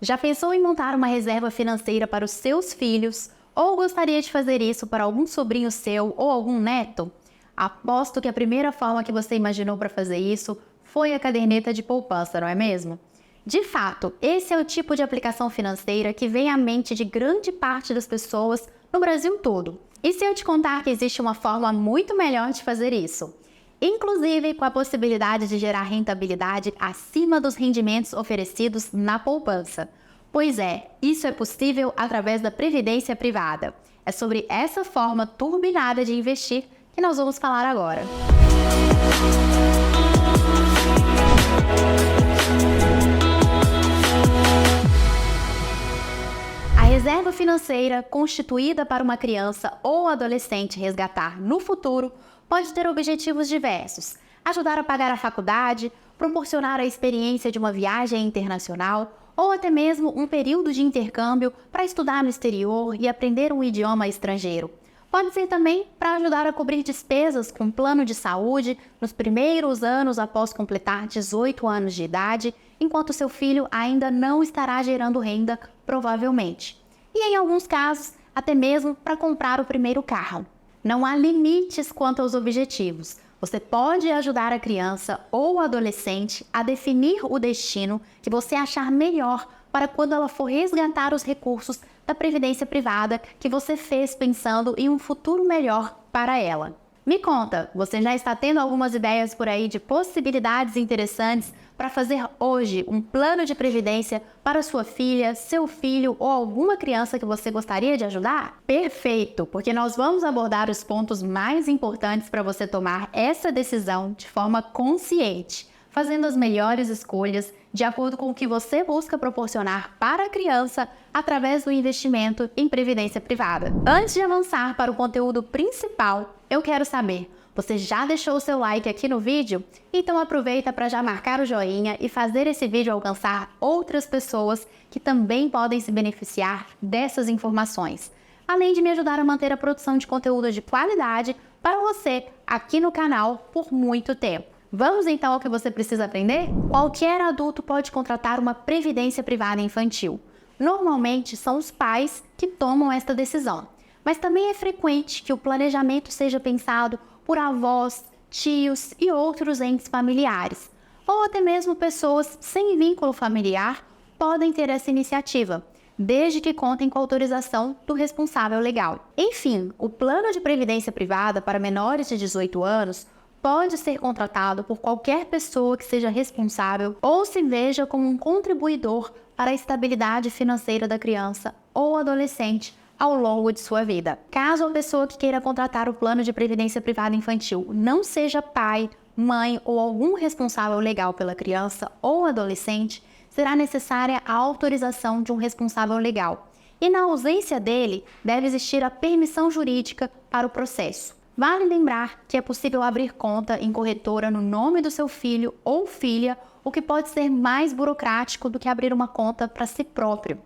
Já pensou em montar uma reserva financeira para os seus filhos? Ou gostaria de fazer isso para algum sobrinho seu ou algum neto? Aposto que a primeira forma que você imaginou para fazer isso foi a caderneta de poupança, não é mesmo? De fato, esse é o tipo de aplicação financeira que vem à mente de grande parte das pessoas no Brasil todo. E se eu te contar que existe uma forma muito melhor de fazer isso? Inclusive com a possibilidade de gerar rentabilidade acima dos rendimentos oferecidos na poupança. Pois é, isso é possível através da previdência privada. É sobre essa forma turbinada de investir que nós vamos falar agora. A reserva financeira, constituída para uma criança ou adolescente resgatar no futuro, pode ter objetivos diversos: ajudar a pagar a faculdade, proporcionar a experiência de uma viagem internacional ou até mesmo um período de intercâmbio para estudar no exterior e aprender um idioma estrangeiro. Pode ser também para ajudar a cobrir despesas com plano de saúde nos primeiros anos após completar 18 anos de idade, enquanto seu filho ainda não estará gerando renda, provavelmente. E em alguns casos, até mesmo para comprar o primeiro carro. Não há limites quanto aos objetivos. Você pode ajudar a criança ou o adolescente a definir o destino que você achar melhor para quando ela for resgatar os recursos da previdência privada que você fez pensando em um futuro melhor para ela. Me conta, você já está tendo algumas ideias por aí de possibilidades interessantes para fazer hoje um plano de previdência para sua filha, seu filho ou alguma criança que você gostaria de ajudar? Perfeito, porque nós vamos abordar os pontos mais importantes para você tomar essa decisão de forma consciente, fazendo as melhores escolhas de acordo com o que você busca proporcionar para a criança através do investimento em previdência privada. Antes de avançar para o conteúdo principal, eu quero saber, você já deixou o seu like aqui no vídeo? Então aproveita para já marcar o joinha e fazer esse vídeo alcançar outras pessoas que também podem se beneficiar dessas informações, além de me ajudar a manter a produção de conteúdo de qualidade para você aqui no canal por muito tempo. Vamos então ao que você precisa aprender? Qualquer adulto pode contratar uma previdência privada infantil. Normalmente são os pais que tomam esta decisão, mas também é frequente que o planejamento seja pensado por avós, tios e outros entes familiares, ou até mesmo pessoas sem vínculo familiar podem ter essa iniciativa, desde que contem com a autorização do responsável legal. Enfim, o plano de previdência privada para menores de 18 anos pode ser contratado por qualquer pessoa que seja responsável ou se veja como um contribuidor para a estabilidade financeira da criança ou adolescente ao longo de sua vida. Caso a pessoa que queira contratar o plano de previdência privada infantil não seja pai, mãe ou algum responsável legal pela criança ou adolescente, será necessária a autorização de um responsável legal. E na ausência dele, deve existir a permissão jurídica para o processo. Vale lembrar que é possível abrir conta em corretora no nome do seu filho ou filha, o que pode ser mais burocrático do que abrir uma conta para si próprio.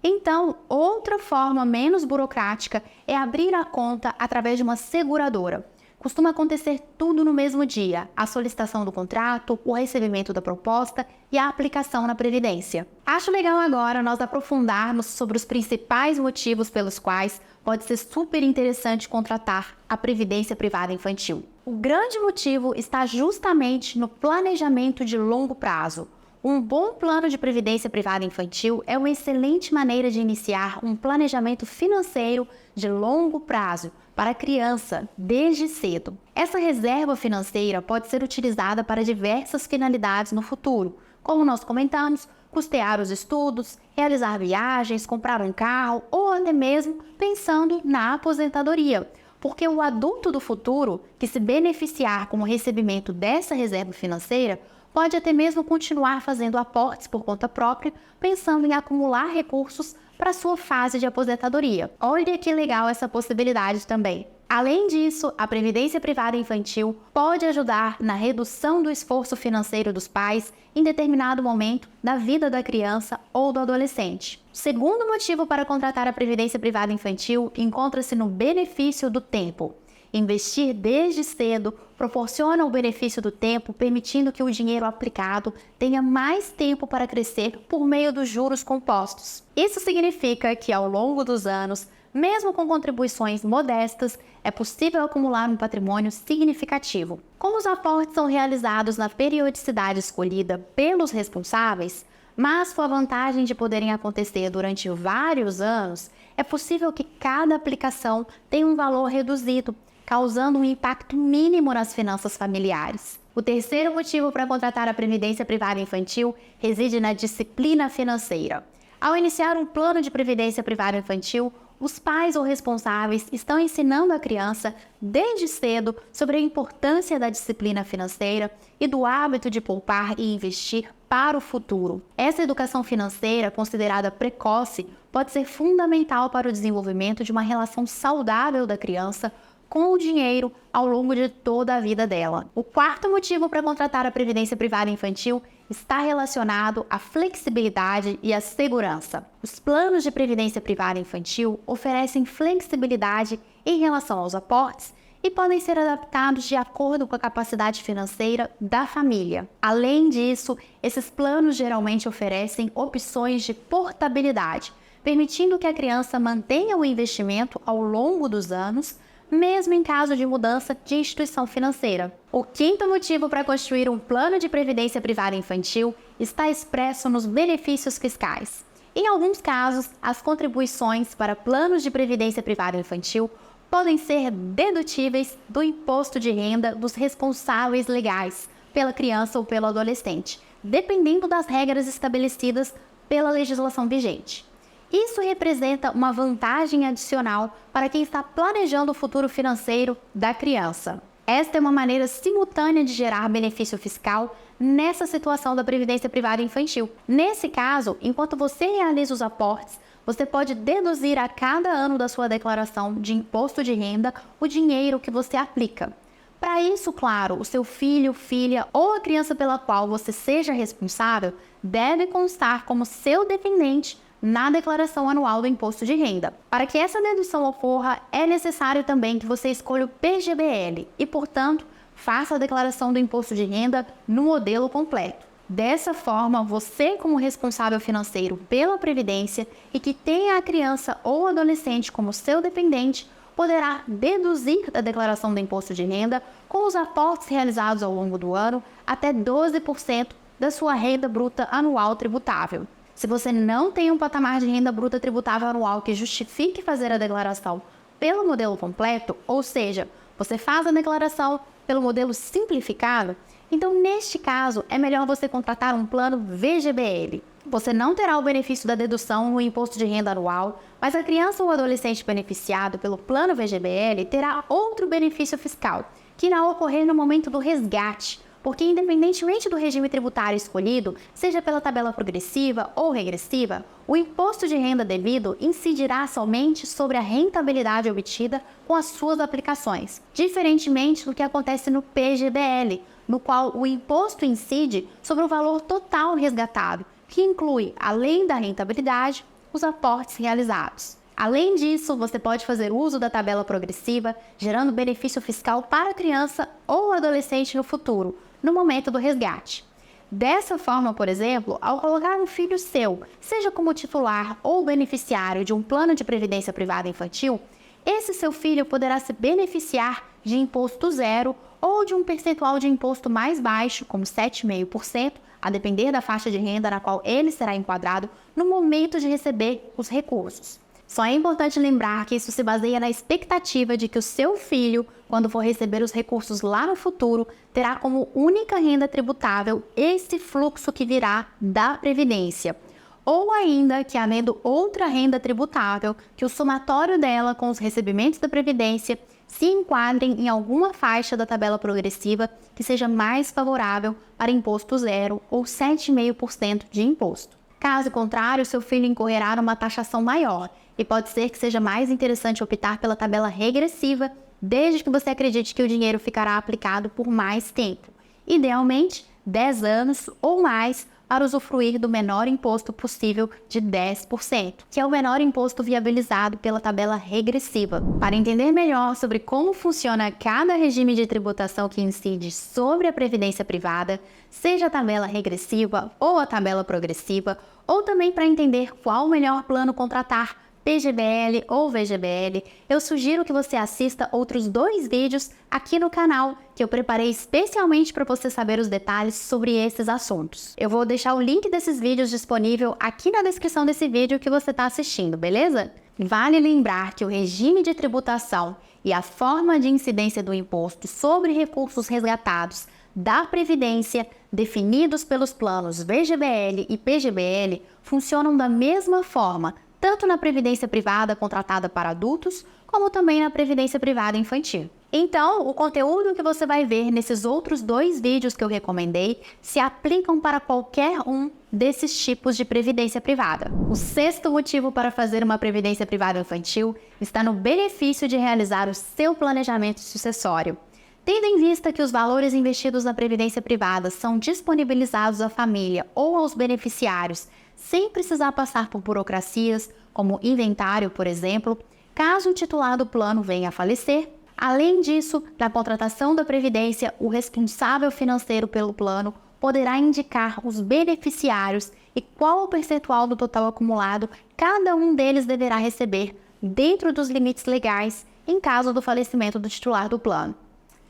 Então, outra forma menos burocrática é abrir a conta através de uma seguradora. Costuma acontecer tudo no mesmo dia: a solicitação do contrato, o recebimento da proposta e a aplicação na Previdência. Acho legal agora nós aprofundarmos sobre os principais motivos pelos quais pode ser super interessante contratar a Previdência Privada Infantil. O grande motivo está justamente no planejamento de longo prazo. Um bom plano de previdência privada infantil é uma excelente maneira de iniciar um planejamento financeiro de longo prazo para a criança desde cedo. Essa reserva financeira pode ser utilizada para diversas finalidades no futuro, como nós comentamos, custear os estudos, realizar viagens, comprar um carro ou até mesmo pensando na aposentadoria. Porque o adulto do futuro que se beneficiar com o recebimento dessa reserva financeira pode até mesmo continuar fazendo aportes por conta própria, pensando em acumular recursos para sua fase de aposentadoria. Olha que legal essa possibilidade também. Além disso, a previdência privada infantil pode ajudar na redução do esforço financeiro dos pais em determinado momento da vida da criança ou do adolescente. O segundo motivo para contratar a previdência privada infantil encontra-se no benefício do tempo. Investir desde cedo proporciona o benefício do tempo, permitindo que o dinheiro aplicado tenha mais tempo para crescer por meio dos juros compostos. Isso significa que, ao longo dos anos, mesmo com contribuições modestas, é possível acumular um patrimônio significativo. Como os aportes são realizados na periodicidade escolhida pelos responsáveis, mas com a vantagem de poderem acontecer durante vários anos, é possível que cada aplicação tenha um valor reduzido, causando um impacto mínimo nas finanças familiares. O terceiro motivo para contratar a previdência privada infantil reside na disciplina financeira. Ao iniciar um plano de previdência privada infantil, os pais ou responsáveis estão ensinando a criança desde cedo sobre a importância da disciplina financeira e do hábito de poupar e investir para o futuro. Essa educação financeira, considerada precoce, pode ser fundamental para o desenvolvimento de uma relação saudável da criança com o dinheiro ao longo de toda a vida dela. O quarto motivo para contratar a previdência privada infantil está relacionado à flexibilidade e à segurança. Os planos de previdência privada infantil oferecem flexibilidade em relação aos aportes e podem ser adaptados de acordo com a capacidade financeira da família. Além disso, esses planos geralmente oferecem opções de portabilidade, permitindo que a criança mantenha o investimento ao longo dos anos, mesmo em caso de mudança de instituição financeira. O quinto motivo para construir um plano de previdência privada infantil está expresso nos benefícios fiscais. Em alguns casos, as contribuições para planos de previdência privada infantil podem ser dedutíveis do imposto de renda dos responsáveis legais pela criança ou pelo adolescente, dependendo das regras estabelecidas pela legislação vigente. Isso representa uma vantagem adicional para quem está planejando o futuro financeiro da criança. Esta é uma maneira simultânea de gerar benefício fiscal nessa situação da previdência privada infantil. Nesse caso, enquanto você realiza os aportes, você pode deduzir a cada ano da sua declaração de imposto de renda o dinheiro que você aplica. Para isso, claro, o seu filho, filha ou a criança pela qual você seja responsável deve constar como seu dependente na declaração anual do imposto de renda. Para que essa dedução ocorra, é necessário também que você escolha o PGBL e, portanto, faça a declaração do imposto de renda no modelo completo. Dessa forma, você, como responsável financeiro pela Previdência e que tenha a criança ou adolescente como seu dependente, poderá deduzir da declaração do imposto de renda, com os aportes realizados ao longo do ano, até 12% da sua renda bruta anual tributável. Se você não tem um patamar de renda bruta tributável anual que justifique fazer a declaração pelo modelo completo, ou seja, você faz a declaração pelo modelo simplificado, então neste caso é melhor você contratar um plano VGBL. Você não terá o benefício da dedução no imposto de renda anual, mas a criança ou adolescente beneficiado pelo plano VGBL terá outro benefício fiscal, que irá ocorrer no momento do resgate, porque independentemente do regime tributário escolhido, seja pela tabela progressiva ou regressiva, o imposto de renda devido incidirá somente sobre a rentabilidade obtida com as suas aplicações, diferentemente do que acontece no PGBL, no qual o imposto incide sobre o valor total resgatado, que inclui, além da rentabilidade, os aportes realizados. Além disso, você pode fazer uso da tabela progressiva, gerando benefício fiscal para a criança ou adolescente no futuro, no momento do resgate. Dessa forma, por exemplo, ao colocar um filho seu, seja como titular ou beneficiário de um plano de previdência privada infantil, esse seu filho poderá se beneficiar de imposto zero ou de um percentual de imposto mais baixo, como 7,5%, a depender da faixa de renda na qual ele será enquadrado no momento de receber os recursos. Só é importante lembrar que isso se baseia na expectativa de que o seu filho, quando for receber os recursos lá no futuro, terá como única renda tributável esse fluxo que virá da Previdência. Ou ainda que, havendo outra renda tributável, que o somatório dela com os recebimentos da Previdência se enquadrem em alguma faixa da tabela progressiva que seja mais favorável para imposto zero ou 7,5% de imposto. Caso contrário, seu filho incorrerá numa taxação maior e pode ser que seja mais interessante optar pela tabela regressiva, desde que você acredite que o dinheiro ficará aplicado por mais tempo, idealmente 10 anos ou mais, para usufruir do menor imposto possível de 10%, que é o menor imposto viabilizado pela tabela regressiva. Para entender melhor sobre como funciona cada regime de tributação que incide sobre a previdência privada, seja a tabela regressiva ou a tabela progressiva, ou também para entender qual o melhor plano contratar, PGBL ou VGBL, eu sugiro que você assista outros 2 vídeos aqui no canal, que eu preparei especialmente para você saber os detalhes sobre esses assuntos. Eu vou deixar o link desses vídeos disponível aqui na descrição desse vídeo que você está assistindo, beleza? Vale lembrar que o regime de tributação e a forma de incidência do imposto sobre recursos resgatados da Previdência, definidos pelos planos VGBL e PGBL, funcionam da mesma forma, tanto na previdência privada contratada para adultos, como também na previdência privada infantil. Então, o conteúdo que você vai ver nesses outros 2 vídeos que eu recomendei se aplicam para qualquer um desses tipos de previdência privada. O 6º motivo para fazer uma previdência privada infantil está no benefício de realizar o seu planejamento sucessório. Tendo em vista que os valores investidos na previdência privada são disponibilizados à família ou aos beneficiários sem precisar passar por burocracias, como inventário, por exemplo, caso o titular do plano venha a falecer. Além disso, na contratação da previdência, o responsável financeiro pelo plano poderá indicar os beneficiários e qual o percentual do total acumulado cada um deles deverá receber, dentro dos limites legais, em caso do falecimento do titular do plano.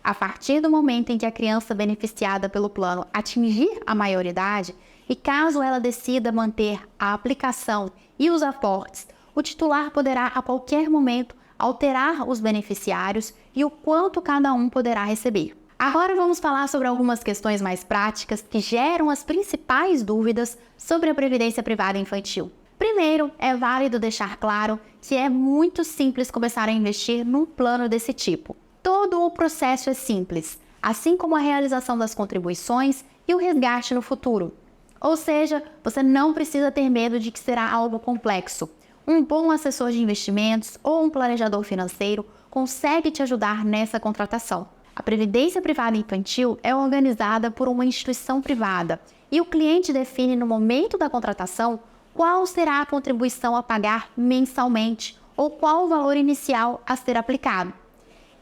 A partir do momento em que a criança beneficiada pelo plano atingir a maioridade, e caso ela decida manter a aplicação e os aportes, o titular poderá a qualquer momento alterar os beneficiários e o quanto cada um poderá receber. Agora vamos falar sobre algumas questões mais práticas que geram as principais dúvidas sobre a previdência privada infantil. Primeiro, é válido deixar claro que é muito simples começar a investir num plano desse tipo. Todo o processo é simples, assim como a realização das contribuições e o resgate no futuro. Ou seja, você não precisa ter medo de que será algo complexo. Um bom assessor de investimentos ou um planejador financeiro consegue te ajudar nessa contratação. A previdência privada infantil é organizada por uma instituição privada e o cliente define no momento da contratação qual será a contribuição a pagar mensalmente ou qual o valor inicial a ser aplicado.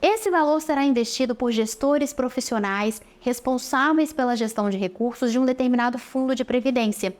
Esse valor será investido por gestores profissionais responsáveis pela gestão de recursos de um determinado fundo de previdência.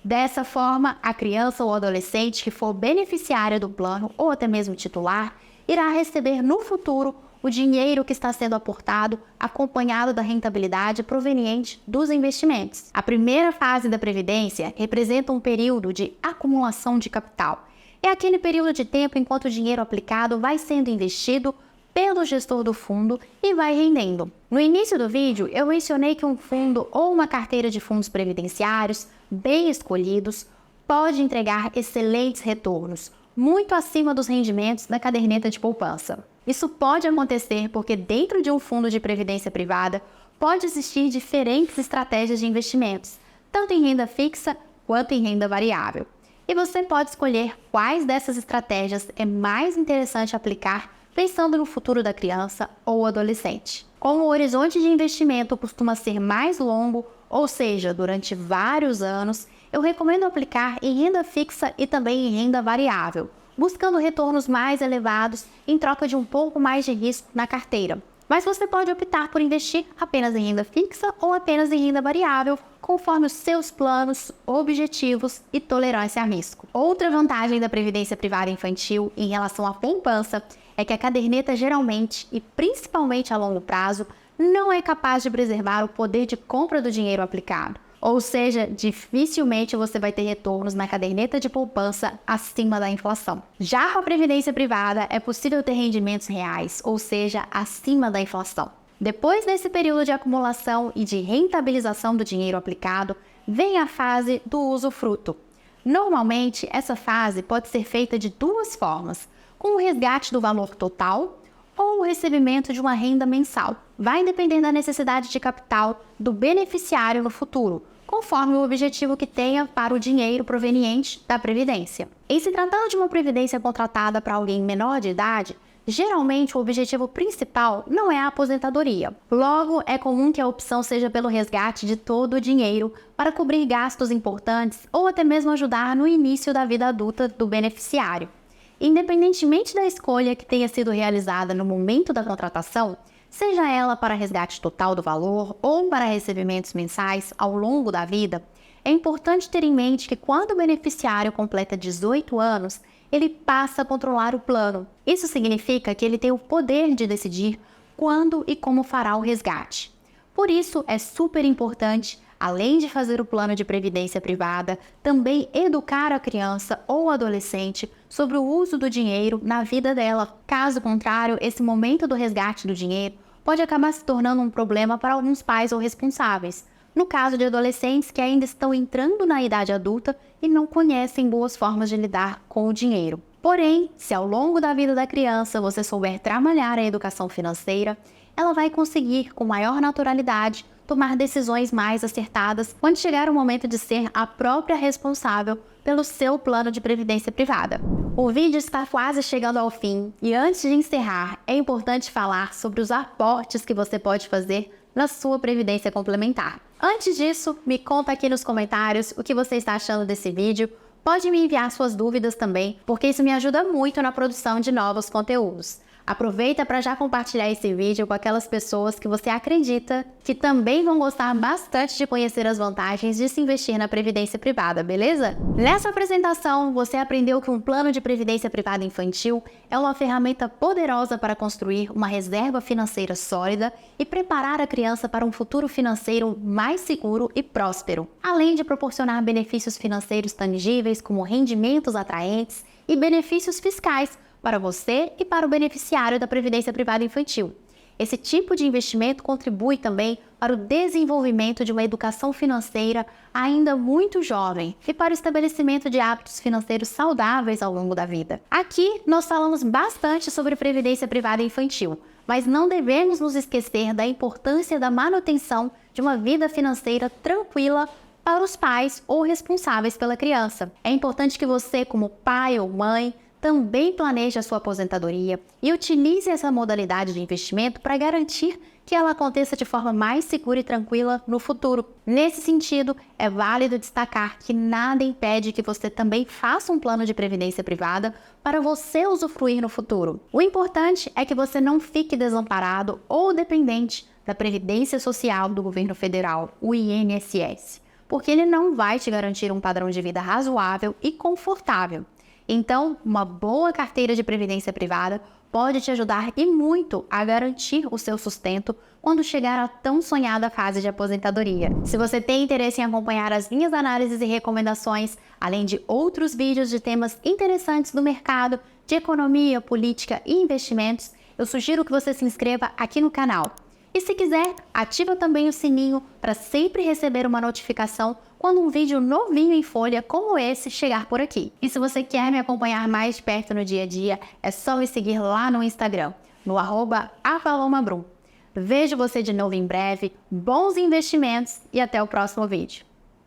Dessa forma, a criança ou adolescente que for beneficiária do plano ou até mesmo titular, irá receber no futuro o dinheiro que está sendo aportado, acompanhado da rentabilidade proveniente dos investimentos. A primeira fase da previdência representa um período de acumulação de capital. É aquele período de tempo enquanto o dinheiro aplicado vai sendo investido pelo gestor do fundo e vai rendendo. No início do vídeo, eu mencionei que um fundo ou uma carteira de fundos previdenciários, bem escolhidos, pode entregar excelentes retornos, muito acima dos rendimentos da caderneta de poupança. Isso pode acontecer porque dentro de um fundo de previdência privada pode existir diferentes estratégias de investimentos, tanto em renda fixa quanto em renda variável. E você pode escolher quais dessas estratégias é mais interessante aplicar pensando no futuro da criança ou adolescente. Como o horizonte de investimento costuma ser mais longo, ou seja, durante vários anos, eu recomendo aplicar em renda fixa e também em renda variável, buscando retornos mais elevados em troca de um pouco mais de risco na carteira. Mas você pode optar por investir apenas em renda fixa ou apenas em renda variável, conforme os seus planos, objetivos e tolerância a risco. Outra vantagem da previdência privada infantil em relação à poupança é que a caderneta geralmente, e principalmente a longo prazo, não é capaz de preservar o poder de compra do dinheiro aplicado. Ou seja, dificilmente você vai ter retornos na caderneta de poupança acima da inflação. Já com a previdência privada, é possível ter rendimentos reais, ou seja, acima da inflação. Depois desse período de acumulação e de rentabilização do dinheiro aplicado, vem a fase do usufruto. Normalmente, essa fase pode ser feita de 2 formas, com o resgate do valor total ou o recebimento de uma renda mensal. Vai depender da necessidade de capital do beneficiário no futuro, conforme o objetivo que tenha para o dinheiro proveniente da previdência. Em se tratando de uma previdência contratada para alguém menor de idade, Geralmente, o objetivo principal não é a aposentadoria. Logo, é comum que a opção seja pelo resgate de todo o dinheiro para cobrir gastos importantes ou até mesmo ajudar no início da vida adulta do beneficiário. Independentemente da escolha que tenha sido realizada no momento da contratação, seja ela para resgate total do valor ou para recebimentos mensais ao longo da vida, é importante ter em mente que quando o beneficiário completa 18 anos, ele passa a controlar o plano. Isso significa que ele tem o poder de decidir quando e como fará o resgate. Por isso, é super importante, além de fazer o plano de previdência privada, também educar a criança ou adolescente sobre o uso do dinheiro na vida dela. Caso contrário, esse momento do resgate do dinheiro pode acabar se tornando um problema para alguns pais ou responsáveis. No caso de adolescentes que ainda estão entrando na idade adulta e não conhecem boas formas de lidar com o dinheiro. Porém, se ao longo da vida da criança você souber trabalhar a educação financeira, ela vai conseguir, com maior naturalidade, tomar decisões mais acertadas quando chegar o momento de ser a própria responsável pelo seu plano de previdência privada. O vídeo está quase chegando ao fim e antes de encerrar, é importante falar sobre os aportes que você pode fazer na sua previdência complementar. Antes disso, me conta aqui nos comentários o que você está achando desse vídeo. Pode me enviar suas dúvidas também, porque isso me ajuda muito na produção de novos conteúdos. Aproveita para já compartilhar esse vídeo com aquelas pessoas que você acredita que também vão gostar bastante de conhecer as vantagens de se investir na previdência privada, beleza? Nessa apresentação, você aprendeu que um plano de previdência privada infantil é uma ferramenta poderosa para construir uma reserva financeira sólida e preparar a criança para um futuro financeiro mais seguro e próspero, além de proporcionar benefícios financeiros tangíveis como rendimentos atraentes e benefícios fiscais para você e para o beneficiário da Previdência Privada Infantil. Esse tipo de investimento contribui também para o desenvolvimento de uma educação financeira ainda muito jovem e para o estabelecimento de hábitos financeiros saudáveis ao longo da vida. Aqui nós falamos bastante sobre Previdência Privada Infantil, mas não devemos nos esquecer da importância da manutenção de uma vida financeira tranquila para os pais ou responsáveis pela criança. É importante que você, como pai ou mãe, também planeje a sua aposentadoria e utilize essa modalidade de investimento para garantir que ela aconteça de forma mais segura e tranquila no futuro. Nesse sentido, é válido destacar que nada impede que você também faça um plano de previdência privada para você usufruir no futuro. O importante é que você não fique desamparado ou dependente da Previdência Social do Governo Federal, o INSS, porque ele não vai te garantir um padrão de vida razoável e confortável. Então, uma boa carteira de previdência privada pode te ajudar e muito a garantir o seu sustento quando chegar à tão sonhada fase de aposentadoria. Se você tem interesse em acompanhar as minhas análises e recomendações, além de outros vídeos de temas interessantes do mercado, de economia, política e investimentos, eu sugiro que você se inscreva aqui no canal. E se quiser, ativa também o sininho para sempre receber uma notificação quando um vídeo novinho em folha como esse chegar por aqui. E se você quer me acompanhar mais de perto no dia a dia, é só me seguir lá no Instagram, no @apalomabrum. Vejo você de novo em breve, bons investimentos e até o próximo vídeo.